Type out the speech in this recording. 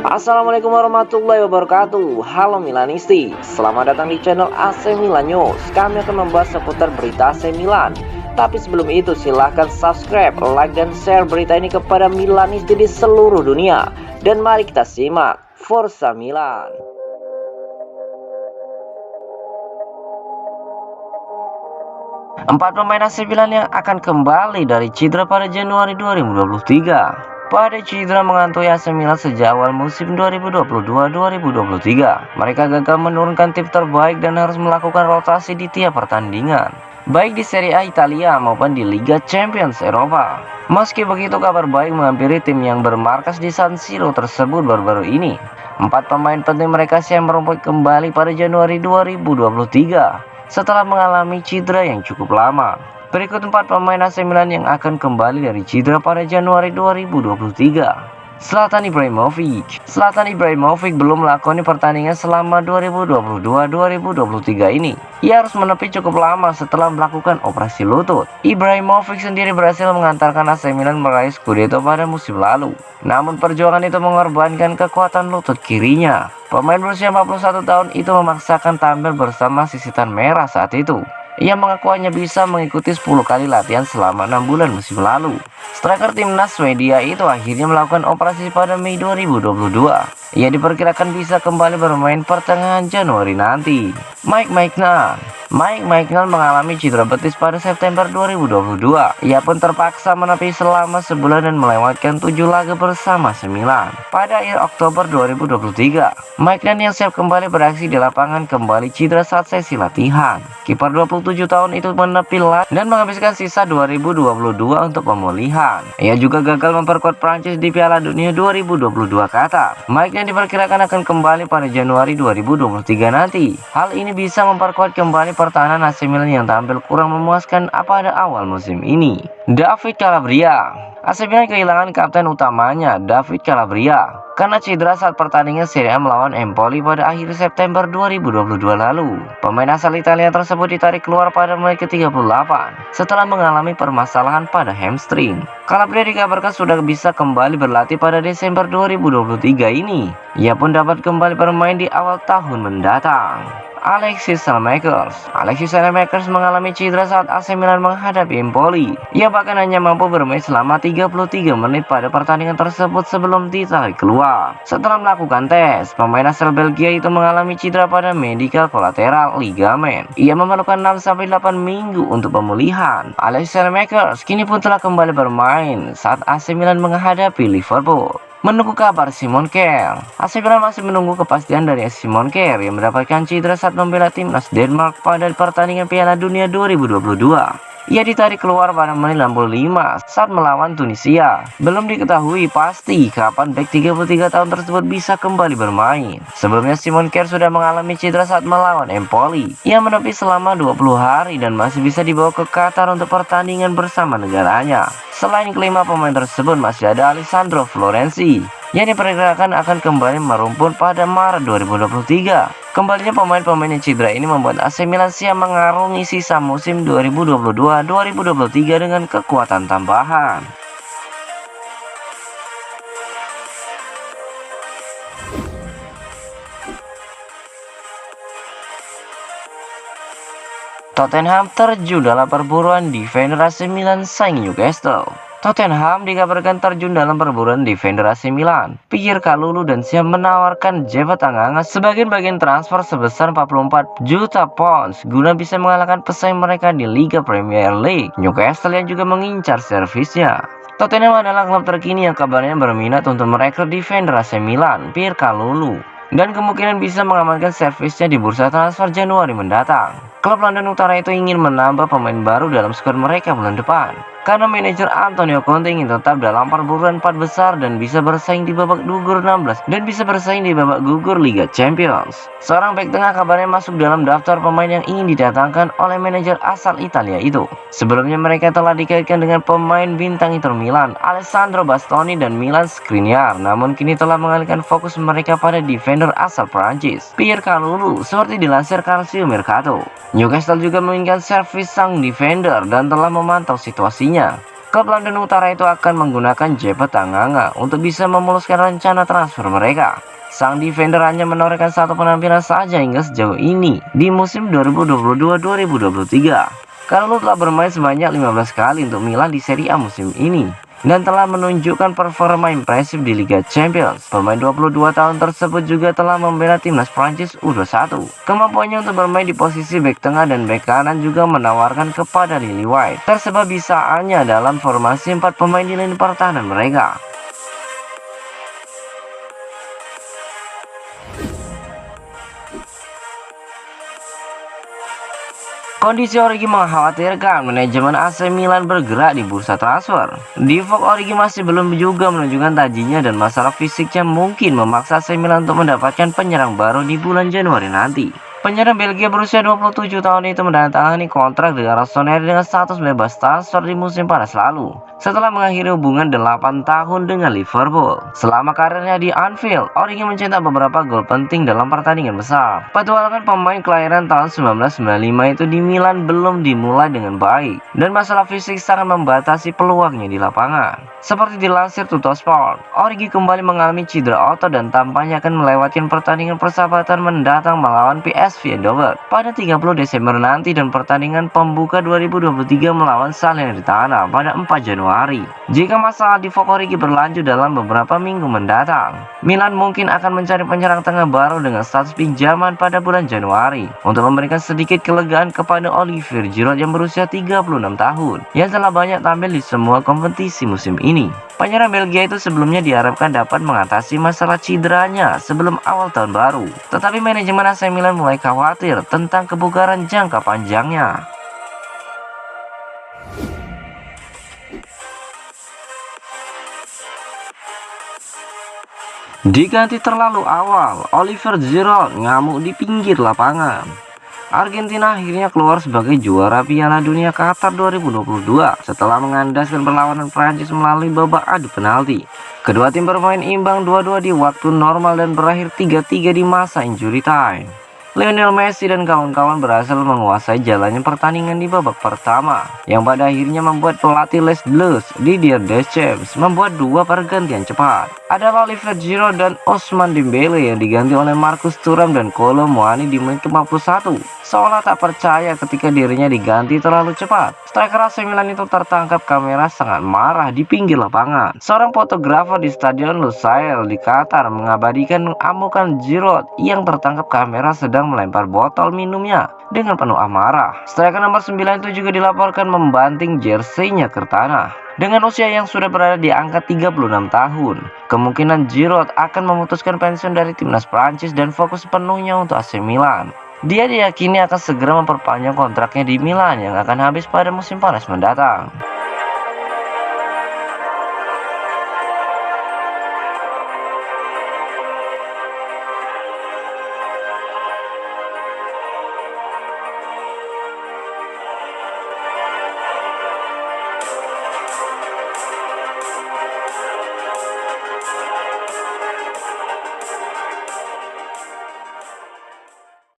Assalamualaikum warahmatullahi wabarakatuh. Halo Milanisti, selamat datang di channel AC Milan News. Kami akan membahas seputar berita AC Milan. Tapi sebelum itu silahkan subscribe, like, dan share berita ini kepada Milanisti di seluruh dunia. Dan mari kita simak Forza Milan. Empat pemain AC Milan yang akan kembali dari cedera pada Januari 2023. Pada cedera menghantui AC Milan sejak awal musim 2022-2023, mereka gagal menurunkan tim terbaik dan harus melakukan rotasi di tiap pertandingan, baik di Serie A Italia maupun di Liga Champions Eropa. Meski begitu, kabar baik menghampiri tim yang bermarkas di San Siro tersebut baru-baru ini. Empat pemain penting mereka siap merumput kembali pada Januari 2023 setelah mengalami cedera yang cukup lama. Berikut 4 pemain AC Milan yang akan kembali dari cedera pada Januari 2023. Zlatan Ibrahimovic belum melakoni pertandingan selama 2022-2023 ini. Ia harus menepi cukup lama setelah melakukan operasi lutut. Ibrahimovic sendiri berhasil mengantarkan AC Milan meraih Scudetto pada musim lalu. Namun perjuangan itu mengorbankan kekuatan lutut kirinya. Pemain berusia 41 tahun itu memaksakan tampil bersama sisitan merah saat itu. Ia mengaku hanya bisa mengikuti 10 kali latihan selama 6 bulan musim lalu. Striker timnas Swedia itu akhirnya melakukan operasi pada Mei 2022. Ia diperkirakan bisa kembali bermain pertengahan Januari nanti. Mike Maignan mengalami cedera betis pada September 2022. Ia pun terpaksa menepi selama sebulan dan melewatkan 7 laga bersama AC Milan. Pada akhir Oktober 2023, Maignan yang siap kembali beraksi di lapangan kembali cedera saat sesi latihan. Kiper 27 tahun itu menepi dan menghabiskan sisa 2022 untuk pemulihan. Ia juga gagal memperkuat Prancis di Piala Dunia 2022 Qatar. Maignan diperkirakan akan kembali pada Januari 2023 nanti. Hal ini bisa memperkuat kembali pertahanan AC Milan yang tampil kurang memuaskan pada awal musim ini. David Calabria. AC Milan kehilangan kapten utamanya, David Calabria, karena cedera saat pertandingan Serie A melawan Empoli pada akhir September 2022 lalu. Pemain asal Italia tersebut ditarik keluar pada menit ke-38 setelah mengalami permasalahan pada hamstring. Calabria dikabarkan sudah bisa kembali berlatih pada Desember 2023 ini. Ia pun dapat kembali bermain di awal tahun mendatang. Alexis Saelemaekers mengalami cedera saat AC Milan menghadapi Empoli. Ia bahkan hanya mampu bermain selama 33 menit pada pertandingan tersebut sebelum ditarik keluar. Setelah melakukan tes, pemain asal Belgia itu mengalami cedera pada medial kolateral ligamen. Ia memerlukan 6-8 minggu untuk pemulihan. Alexis Saelemaekers kini pun telah kembali bermain saat AC Milan menghadapi Liverpool. Menunggu kabar Simon Kjær. AC Milan masih menunggu kepastian dari Simon Kjær yang mendapatkan cedera saat membela timnas Denmark pada pertandingan Piala Dunia 2022. Ia ditarik keluar pada menit 65 saat melawan Tunisia. Belum diketahui pasti kapan bek 33 tahun tersebut bisa kembali bermain. Sebelumnya Simon Kjær sudah mengalami cedera saat melawan Empoli. Ia menepi selama 20 hari dan masih bisa dibawa ke Qatar untuk pertandingan bersama negaranya. Selain kelima pemain tersebut masih ada Alessandro Florenzi yang diperkirakan akan kembali merumput pada Maret 2023. Kembalinya pemain-pemain yang cedera ini membuat AC Milan siap mengarungi sisa musim 2022-2023 dengan kekuatan tambahan. Tottenham terjun dalam perburuan defender AC Milan saing Newcastle. Tottenham dikabarkan terjun dalam perburuan defender AC Milan, Pierre Kalulu, dan siap menawarkan Jeff Tanganga sebagian bagian transfer sebesar 44 juta pounds guna bisa mengalahkan pesaing mereka di Liga Premier League, Newcastle, yang juga mengincar servisnya. Tottenham adalah klub terkini yang kabarnya berminat untuk merekrut defender AC Milan, Pierre Kalulu, dan kemungkinan bisa mengamankan servisnya di bursa transfer Januari mendatang. Klub London Utara itu ingin menambah pemain baru dalam skuad mereka bulan depan, karena manajer Antonio Conte ingin tetap dalam perburuan 4 besar dan bisa bersaing di babak gugur 16 dan bisa bersaing di babak gugur Liga Champions. Seorang bek tengah kabarnya masuk dalam daftar pemain yang ingin didatangkan oleh manajer asal Italia itu. Sebelumnya mereka telah dikaitkan dengan pemain bintang Inter Milan, Alessandro Bastoni dan Milan Skriniar, namun kini telah mengalihkan fokus mereka pada defender asal Prancis, Pierre Kalulu, seperti dilansir Calcio Mercato. Newcastle juga menginginkan servis sang defender dan telah memantau situasinya. Klub London Utara itu akan menggunakan Jeppe Tanganga untuk bisa memuluskan rencana transfer mereka. Sang defender hanya menorehkan satu penampilan saja hingga sejauh ini di musim 2022-2023. Carlo telah bermain sebanyak 15 kali untuk Milan di Serie A musim ini dan telah menunjukkan performa impresif di Liga Champions. Pemain 22 tahun tersebut juga telah membela timnas Prancis U21. Kemampuannya untuk bermain di posisi bek tengah dan bek kanan juga menawarkan kepada Lily White tersebab bisaannya dalam formasi 4 pemain di lini pertahanan mereka. Kondisi Origi mengkhawatirkan manajemen AC Milan bergerak di bursa transfer. Di Vogue, Origi masih belum juga menunjukkan tajinya dan masalah fisiknya mungkin memaksa AC Milan untuk mendapatkan penyerang baru di bulan Januari nanti. Penyerang Belgia berusia 27 tahun itu menandatangani kontrak dengan Rossoneri dengan status bebas transfer di musim panas lalu setelah mengakhiri hubungan 8 tahun dengan Liverpool. Selama karirnya di Anfield, Origi mencetak beberapa gol penting dalam pertandingan besar. Petualangan pemain kelahiran tahun 1995 itu di Milan belum dimulai dengan baik dan masalah fisik sangat membatasi peluangnya di lapangan. Seperti dilansir Tuttosport, Origi kembali mengalami cedera otot dan tampaknya akan melewati pertandingan persahabatan mendatang melawan PSV Eindhoven pada 30 Desember nanti dan pertandingan pembuka 2023 melawan Salernitana pada 4 Januari. Jika masalah di Vogue Origi berlanjut dalam beberapa minggu mendatang, Milan mungkin akan mencari penyerang tengah baru dengan status pinjaman pada bulan Januari untuk memberikan sedikit kelegaan kepada Olivier Giroud yang berusia 36 tahun yang telah banyak tampil di semua kompetisi musim ini. Penyerang Belgia itu sebelumnya diharapkan dapat mengatasi masalah cederanya sebelum awal tahun baru, tetapi manajemen AC Milan mulai khawatir tentang kebugaran jangka panjangnya. Diganti terlalu awal, Olivier Giroud ngamuk di pinggir lapangan. Argentina akhirnya keluar sebagai juara Piala Dunia Qatar 2022 setelah mengandaskan perlawanan Prancis melalui babak adu penalti. Kedua tim bermain imbang 2-2 di waktu normal dan berakhir 3-3 di masa injury time. Lionel Messi dan kawan-kawan berhasil menguasai jalannya pertandingan di babak pertama, yang pada akhirnya membuat pelatih Les Bleus Didier Deschamps membuat dua pergantian cepat. Adalah Olivier Giroud dan Ousmane Dembélé yang diganti oleh Marcus Thuram dan Kolo Muani di menit ke-51. Seolah tak percaya ketika dirinya diganti terlalu cepat, striker AC Milan itu tertangkap kamera sangat marah di pinggir lapangan. Seorang fotografer di Stadion Lusail di Qatar mengabadikan amukan Giroud yang tertangkap kamera sedang melempar botol minumnya dengan penuh amarah. Striker nomor 9 itu juga dilaporkan membanting jersey-nya ke tanah. Dengan usia yang sudah berada di angka 36 tahun, kemungkinan Giroud akan memutuskan pensiun dari timnas Prancis dan fokus penuhnya untuk AC Milan. Dia diyakini akan segera memperpanjang kontraknya di Milan yang akan habis pada musim panas mendatang.